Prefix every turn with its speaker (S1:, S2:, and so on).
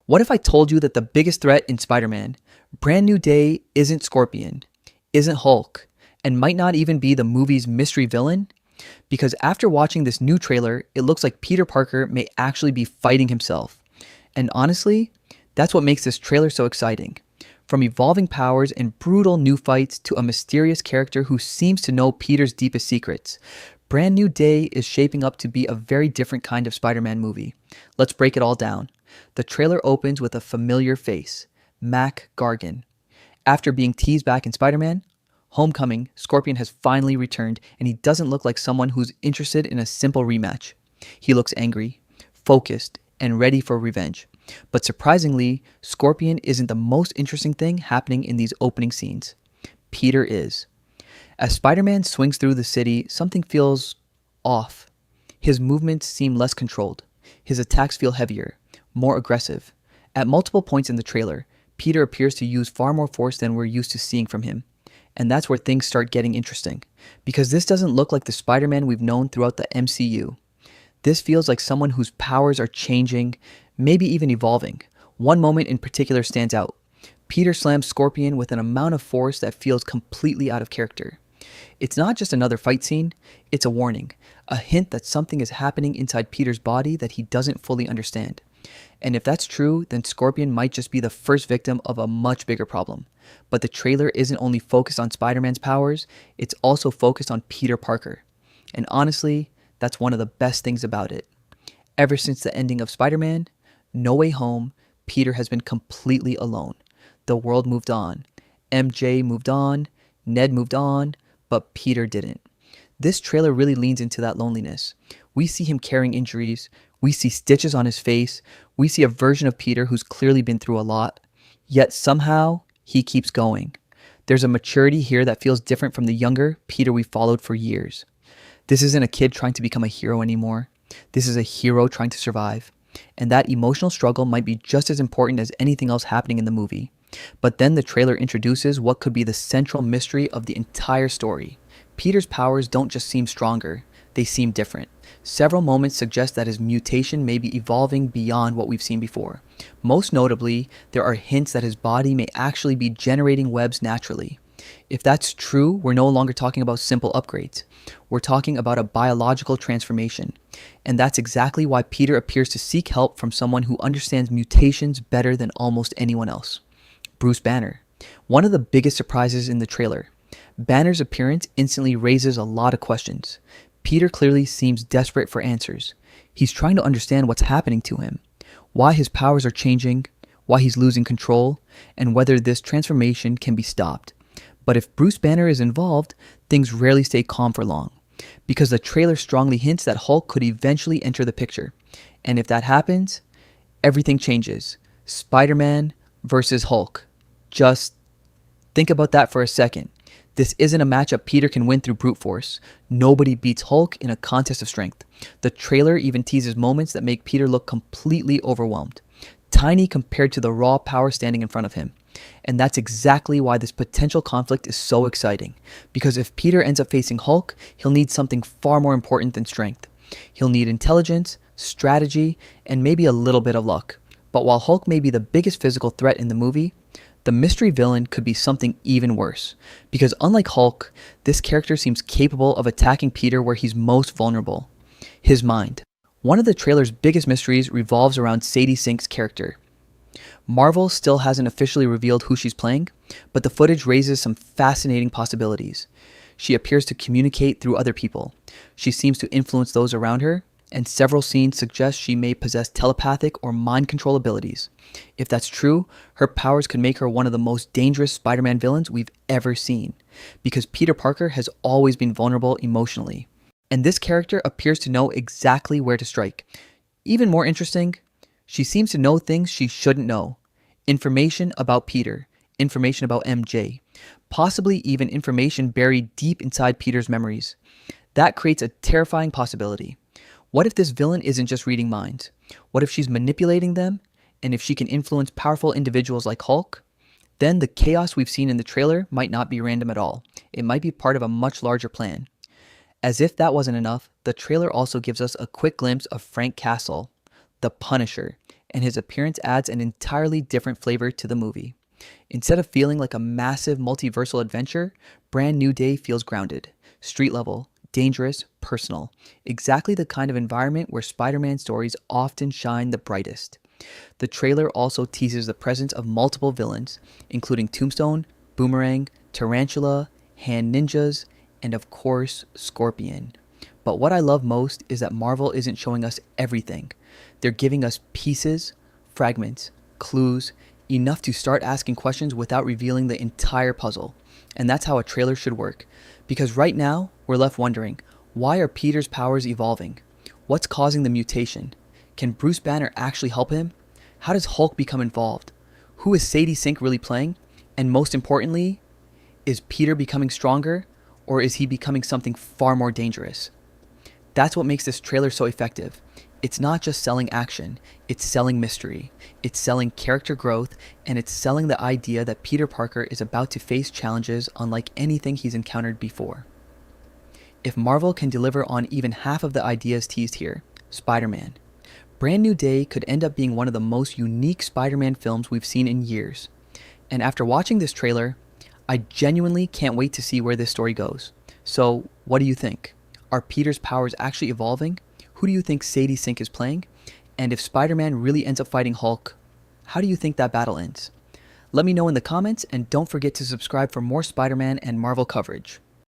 S1: What if I told you that the biggest threat in Spider-Man, Brand New Day, isn't Scorpion, isn't Hulk, and might not even be the movie's mystery villain? Because after watching this new trailer, it looks like Peter Parker may actually be fighting himself. And honestly, that's what makes this trailer so exciting. From evolving powers and brutal new fights to a mysterious character who seems to know Peter's deepest secrets, Brand New Day is shaping up to be a very different kind of Spider-Man movie. Let's break it all down. The trailer opens with a familiar face, Mac Gargan. After being teased back in Spider-Man Homecoming, Scorpion has finally returned, and he doesn't look like someone who's interested in a simple rematch. He looks angry, focused, and ready for revenge. But surprisingly, Scorpion isn't the most interesting thing happening in these opening scenes. Peter is. As Spider-Man swings through the city, something feels off. His movements seem less controlled. His attacks feel heavier, more aggressive. At multiple points in the trailer, Peter appears to use far more force than we're used to seeing from him. And that's where things start getting interesting, because this doesn't look like the Spider-Man we've known throughout the MCU. This feels like someone whose powers are changing, maybe even evolving. One moment in particular stands out. Peter slams Scorpion with an amount of force that feels completely out of character. It's not just another fight scene, it's a warning, a hint that something is happening inside Peter's body that he doesn't fully understand. And if that's true, then Scorpion might just be the first victim of a much bigger problem. But the trailer isn't only focused on Spider-Man's powers, it's also focused on Peter Parker. And honestly, that's one of the best things about it. Ever since the ending of Spider-Man No Way Home, Peter has been completely alone. The world moved on. MJ moved on. Ned moved on. But Peter didn't. This trailer really leans into that loneliness. We see him carrying injuries. We see stitches on his face. We see a version of Peter who's clearly been through a lot. Yet somehow, he keeps going. There's a maturity here that feels different from the younger Peter we followed for years. This isn't a kid trying to become a hero anymore. This is a hero trying to survive. And that emotional struggle might be just as important as anything else happening in the movie. But then the trailer introduces what could be the central mystery of the entire story. Peter's powers don't just seem stronger, they seem different. Several moments suggest that his mutation may be evolving beyond what we've seen before. Most notably, there are hints that his body may actually be generating webs naturally. If that's true, we're no longer talking about simple upgrades. We're talking about a biological transformation. And that's exactly why Peter appears to seek help from someone who understands mutations better than almost anyone else. Bruce Banner. One of the biggest surprises in the trailer. Banner's appearance instantly raises a lot of questions. Peter clearly seems desperate for answers. He's trying to understand what's happening to him, why his powers are changing, why he's losing control, and whether this transformation can be stopped. But if Bruce Banner is involved, things rarely stay calm for long, because the trailer strongly hints that Hulk could eventually enter the picture. And if that happens, everything changes. Spider-Man versus Hulk. Just think about that for a second. This isn't a matchup Peter can win through brute force. Nobody beats Hulk in a contest of strength. The trailer even teases moments that make Peter look completely overwhelmed. Tiny compared to the raw power standing in front of him. And that's exactly why this potential conflict is so exciting. Because if Peter ends up facing Hulk, he'll need something far more important than strength. He'll need intelligence, strategy, and maybe a little bit of luck. But while Hulk may be the biggest physical threat in the movie, the mystery villain could be something even worse. Because unlike Hulk, this character seems capable of attacking Peter where he's most vulnerable. His mind. One of the trailer's biggest mysteries revolves around Sadie Sink's character. Marvel still hasn't officially revealed who she's playing, but the footage raises some fascinating possibilities. She appears to communicate through other people. She seems to influence those around her, and several scenes suggest she may possess telepathic or mind control abilities. If that's true, her powers could make her one of the most dangerous Spider-Man villains we've ever seen, because Peter Parker has always been vulnerable emotionally. And this character appears to know exactly where to strike. Even more interesting, she seems to know things she shouldn't know. Information about Peter, information about MJ, possibly even information buried deep inside Peter's memories. That creates a terrifying possibility. What if this villain isn't just reading minds? What if she's manipulating them? And if she can influence powerful individuals like Hulk? Then the chaos we've seen in the trailer might not be random at all. It might be part of a much larger plan. As if that wasn't enough, the trailer also gives us a quick glimpse of Frank Castle, the Punisher, and his appearance adds an entirely different flavor to the movie. Instead of feeling like a massive multiversal adventure, Brand New Day feels grounded, street level, dangerous, personal, exactly the kind of environment where Spider-Man stories often shine the brightest. The trailer also teases the presence of multiple villains, including Tombstone, Boomerang, Tarantula, Hand Ninjas, and of course, Scorpion. But what I love most is that Marvel isn't showing us everything. They're giving us pieces, fragments, clues, enough to start asking questions without revealing the entire puzzle. And that's how a trailer should work. Because right now, we're left wondering, why are Peter's powers evolving? What's causing the mutation? Can Bruce Banner actually help him? How does Hulk become involved? Who is Sadie Sink really playing? And most importantly, is Peter becoming stronger, or is he becoming something far more dangerous? That's what makes this trailer so effective. It's not just selling action, it's selling mystery, it's selling character growth, and it's selling the idea that Peter Parker is about to face challenges unlike anything he's encountered before. If Marvel can deliver on even half of the ideas teased here, Spider-Man. Brand New Day could end up being one of the most unique Spider-Man films we've seen in years. And after watching this trailer, I genuinely can't wait to see where this story goes. So, what do you think? Are Peter's powers actually evolving? Who do you think Sadie Sink is playing? And if Spider-Man really ends up fighting Hulk, how do you think that battle ends? Let me know in the comments, and don't forget to subscribe for more Spider-Man and Marvel coverage.